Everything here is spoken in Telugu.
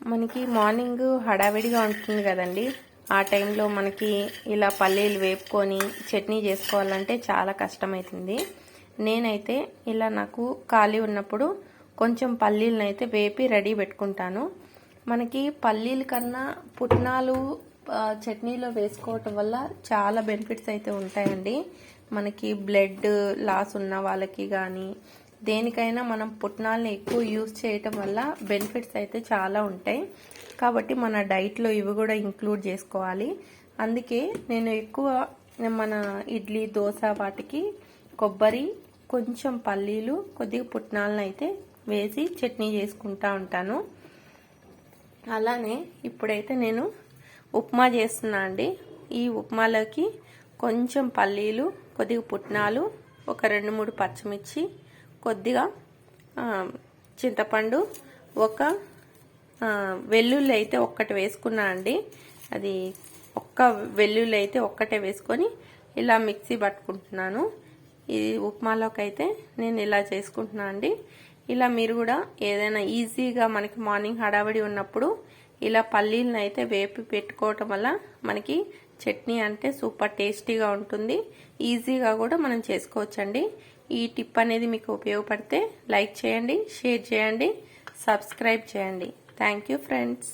మనకి మార్నింగ్ హడావిడిగా ఉంటుంది కదండి. ఆ టైంలో మనకి ఇలా పల్లీలు వేపుకొని చట్నీ చేసుకోవాలంటే చాలా కష్టమవుతుంది. నేనైతే ఇలా నాకు ఖాళీ ఉన్నప్పుడు కొంచెం పల్లీలను అయితే వేపి రెడీ పెట్టుకుంటాను. మనకి పల్లీల కన్నా పుట్నాలు చట్నీలో వేసుకోవటం వల్ల చాలా బెనిఫిట్స్ అయితే ఉంటాయండి. మనకి బ్లడ్ లాస్ ఉన్న వాళ్ళకి కానీ దేనికైనా మనం పుట్నాలని ఎక్కువ యూజ్ చేయటం వల్ల బెనిఫిట్స్ అయితే చాలా ఉంటాయి. కాబట్టి మన డైట్లో ఇవి కూడా ఇంక్లూడ్ చేసుకోవాలి. అందుకే నేను ఎక్కువ మన ఇడ్లీ దోశ వాటికి కొబ్బరి కొంచెం పల్లీలు కొద్దిగా పుట్నాలను అయితే వేసి చట్నీ చేసుకుంటా ఉంటాను. అలానే ఇప్పుడైతే నేను ఉప్మా చేస్తున్నా అండి. ఈ ఉప్మాలోకి కొంచెం పల్లీలు కొద్దిగా పుట్నాలు ఒక 2-3 పచ్చిమిర్చి కొద్దిగా చింతపండు ఒక వెల్లుల్లి అయితే ఒక్కటి వేసుకున్నా అండి. అది ఒక్క వెల్లుల్లి అయితే ఒక్కటే వేసుకొని ఇలా మిక్సీ పట్టుకుంటున్నాను. ఈ ఉప్మాలోకి అయితే నేను ఇలా చేసుకుంటున్నా అండి. ఇలా మీరు కూడా ఏదైనా ఈజీగా మనకి మార్నింగ్ హడావిడి ఉన్నప్పుడు ఇలా పల్లీలను అయితే వేపి పెట్టుకోవటం వల్ల మనకి చట్నీ అంటే సూపర్ టేస్టీగా ఉంటుంది. ఈజీగా కూడా మనం చేసుకోవచ్చండి. ఈ టిప్ అనేది మీకు ఉపయోగపడితే లైక్ చేయండి, షేర్ చేయండి, సబ్స్క్రైబ్ చేయండి. Thank you friends.